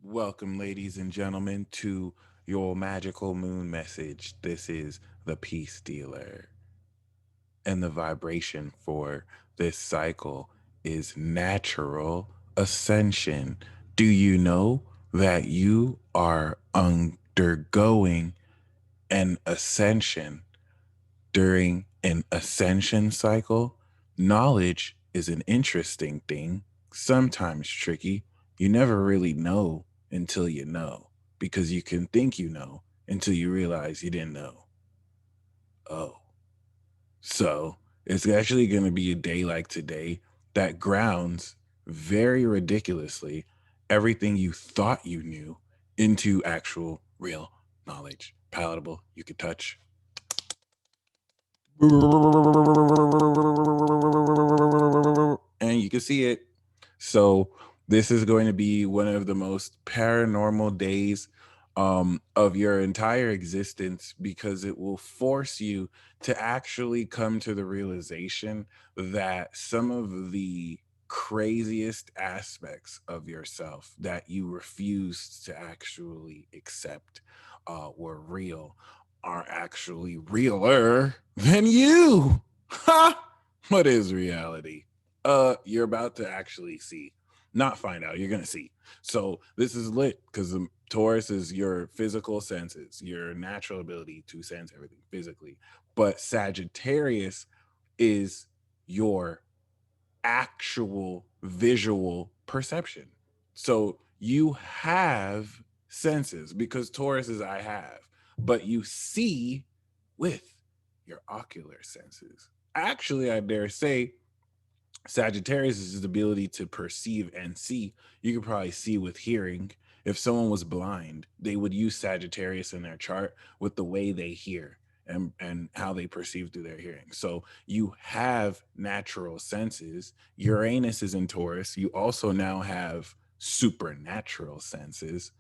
Welcome, ladies and gentlemen, to your magical moon message. This is the Peace Dealer, and the vibration for this cycle is natural ascension. Do you know that you are undergoing an ascension during an ascension cycle? Knowledge is an interesting thing, sometimes tricky. You never really know until you know, because you can think you know until you realize you didn't know. Oh, so it's actually going to be a day like today that grounds very ridiculously everything you thought you knew into actual real knowledge, palatable, you could touch, and you can see it. So this is going to be one of the most paranormal days of your entire existence, because it will force you to actually come to the realization that some of the craziest aspects of yourself that you refused to actually accept were real are actually realer than you. Ha! What is reality? You're about to actually see, not find out. You're gonna see. So this is lit because Taurus is your physical senses, your natural ability to sense everything physically. But Sagittarius is your actual visual perception. So you have senses because Taurus is I have, but you see with your ocular senses. Actually, I dare say Sagittarius is his ability to perceive and see. You could probably see with hearing. If someone was blind, they would use Sagittarius in their chart with the way they hear and how they perceive through their hearing. So you have natural senses. Uranus is in Taurus. You also now have supernatural senses,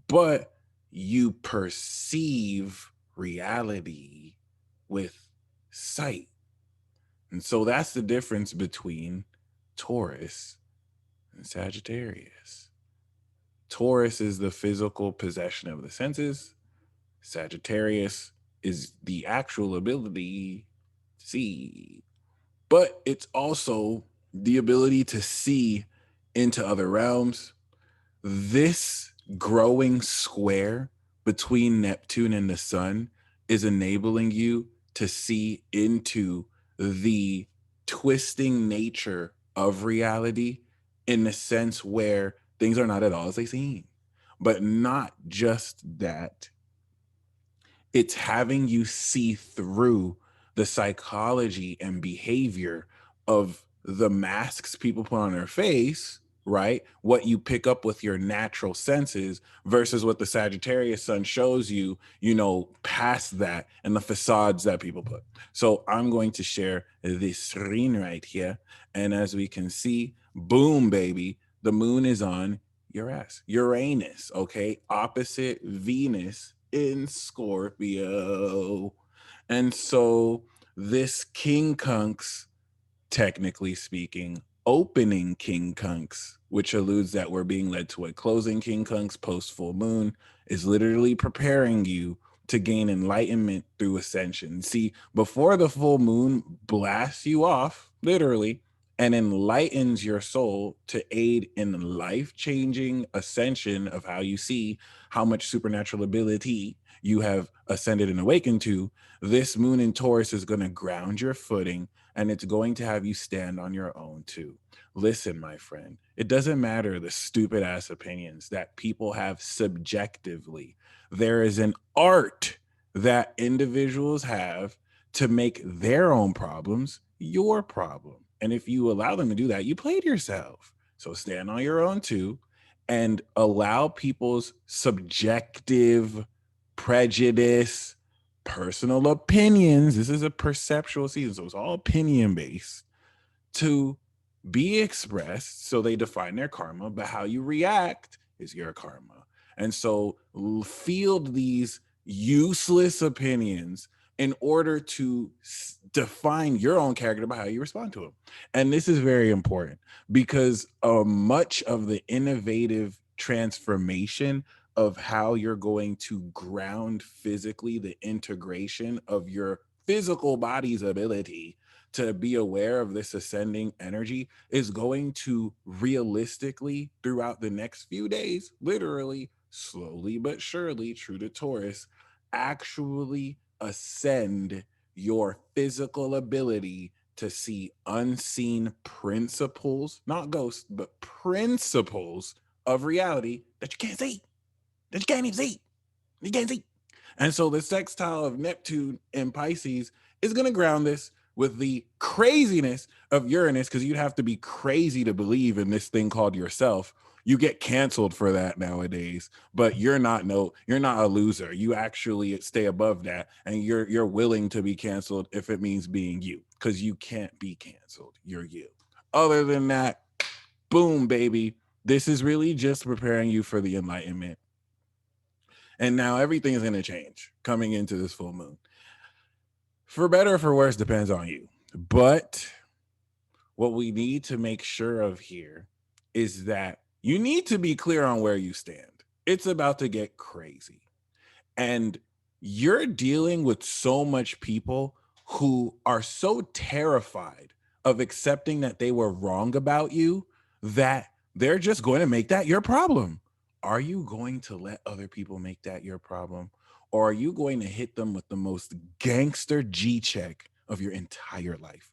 but you perceive reality with sight. And so that's the difference between Taurus and Sagittarius. Taurus is the physical possession of the senses. Sagittarius is the actual ability to see. But it's also the ability to see into other realms. This growing square between Neptune and the sun is enabling you to see into the twisting nature of reality, in the sense where things are not at all as they seem. But not just that, it's having you see through the psychology and behavior of the masks people put on their face, right? What you pick up with your natural senses versus what the Sagittarius sun shows you, past that and the facades that people put. So I'm going to share this screen right here. And as we can see, boom, baby, the moon is on Uranus, okay? Opposite Venus in Scorpio. And so this King Kunks, technically speaking, opening King Kunks, which alludes that we're being led to a closing King Kunks post full moon, is literally preparing you to gain enlightenment through ascension. See, before the full moon blasts you off, literally, and enlightens your soul to aid in life-changing ascension of how you see how much supernatural ability you have ascended and awakened to, this moon in Taurus is going to ground your footing, and it's going to have you stand on your own too. Listen, my friend, it doesn't matter the stupid ass opinions that people have subjectively. There is an art that individuals have to make their own problems your problem. And if you allow them to do that, you played yourself. So stand on your own too, and allow people's subjective prejudice, personal opinions. This is a perceptual season, so it's all opinion based, to be expressed. So they define their karma, but how you react is your karma. And so field these useless opinions in order to define your own character by how you respond to them. And this is very important because much of the innovative transformation of how you're going to ground physically the integration of your physical body's ability to be aware of this ascending energy is going to realistically throughout the next few days, literally slowly but surely, true to Taurus, actually ascend your physical ability to see unseen principles, not ghosts, but principles of reality that you can't see, that you can't even see. You can't see. And so the sextile of Neptune in Pisces is going to ground this with the craziness of Uranus, because you'd have to be crazy to believe in this thing called yourself. You get canceled for that nowadays, but you're not a loser. You actually stay above that, and you're willing to be canceled if it means being you, because you can't be canceled. You're you. Other than that, boom, baby. This is really just preparing you for the enlightenment. And now everything is going to change coming into this full moon. For better or for worse, depends on you. But what we need to make sure of here is that you need to be clear on where you stand. It's about to get crazy. And you're dealing with so much people who are so terrified of accepting that they were wrong about you that they're just going to make that your problem. Are you going to let other people make that your problem? Or are you going to hit them with the most gangster G check of your entire life?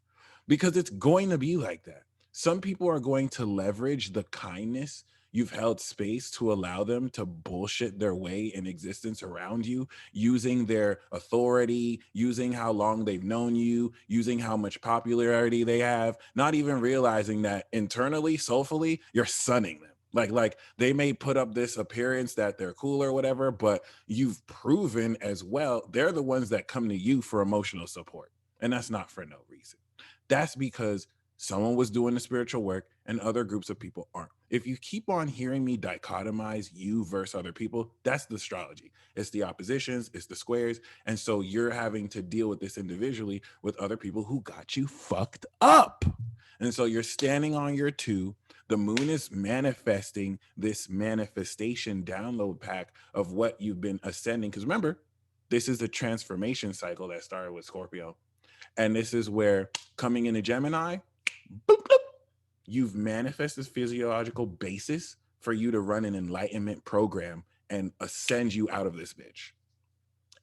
Because it's going to be like that. Some people are going to leverage the kindness you've held space to allow them to bullshit their way in existence around you, using their authority, using how long they've known you, using how much popularity they have, not even realizing that internally, soulfully, you're sunning them. Like they may put up this appearance that they're cool or whatever, but you've proven as well, they're the ones that come to you for emotional support. And that's not for no reason. That's because someone was doing the spiritual work and other groups of people aren't. If you keep on hearing me dichotomize you versus other people, that's the astrology. It's the oppositions, it's the squares. And so you're having to deal with this individually with other people who got you fucked up. And so you're standing on your two. The moon is manifesting this manifestation download pack of what you've been ascending. Because remember, this is the transformation cycle that started with Scorpio. And this is where coming into Gemini, boop, boop, you've manifested physiological basis for you to run an enlightenment program and ascend you out of this bitch,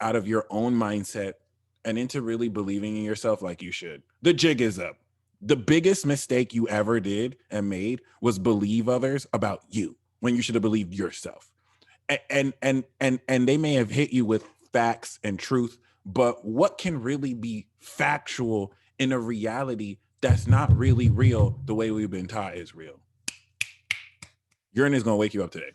out of your own mindset and into really believing in yourself like you should. The jig is up. The biggest mistake you ever did and made was believe others about you when you should have believed yourself. And they may have hit you with facts and truth, but what can really be factual in a reality that's not really real the way we've been taught is real? Uranus is going to wake you up today.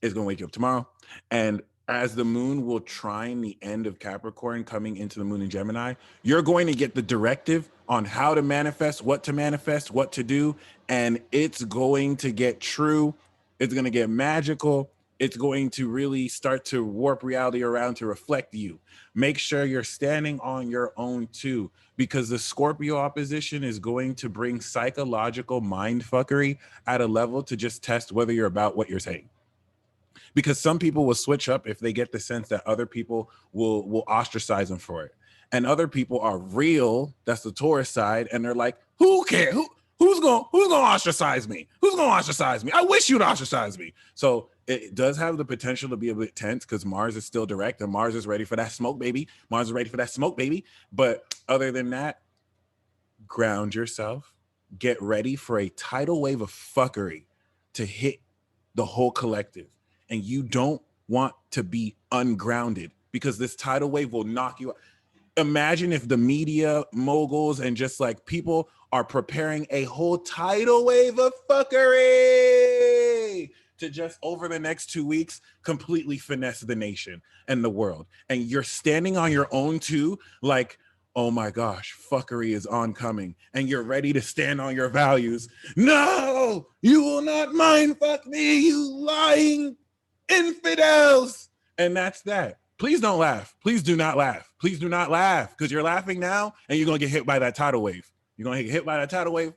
It's going to wake you up tomorrow. And as the moon will trine the end of Capricorn coming into the moon in Gemini, you're going to get the directive on how to manifest, what to do. And it's going to get true. It's going to get magical. It's going to really start to warp reality around to reflect you. Make sure you're standing on your own too, because the Scorpio opposition is going to bring psychological mind fuckery at a level to just test whether you're about what you're saying. Because some people will switch up if they get the sense that other people will ostracize them for it. And other people are real, that's the Taurus side, and they're like, who cares? Who's gonna ostracize me? Who's gonna ostracize me? I wish you'd ostracize me. So it does have the potential to be a bit tense because Mars is still direct and Mars is ready for that smoke, baby. Mars is ready for that smoke, baby. But other than that, ground yourself. Get ready for a tidal wave of fuckery to hit the whole collective. And you don't want to be ungrounded because this tidal wave will knock you out. Imagine if the media moguls and just like people are preparing a whole tidal wave of fuckery to just over the next 2 weeks completely finesse the nation and the world. And you're standing on your own too, like, oh my gosh, fuckery is oncoming, and you're ready to stand on your values. No, you will not mind fuck me, you lying infidels. And that's that. Please don't laugh. Please do not laugh. Please do not laugh, because you're laughing now and you're going to get hit by that tidal wave. You're going to get hit by that tidal wave.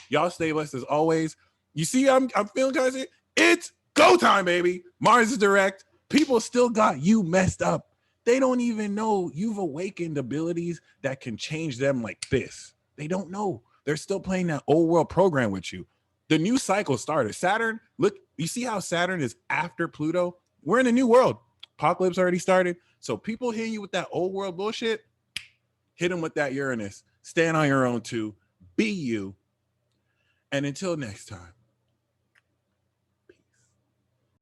Y'all stay blessed as always. You see, I'm feeling kind of sick. It's Go time, baby. Mars is direct. People still got you messed up. They don't even know you've awakened abilities that can change them like this. They don't know. They're still playing that old world program with you. The new cycle started. Saturn, look, you see how Saturn is after Pluto? We're in a new world. Apocalypse already started. So people hitting you with that old world bullshit, hit them with that Uranus. Stand on your own too. Be you. And until next time.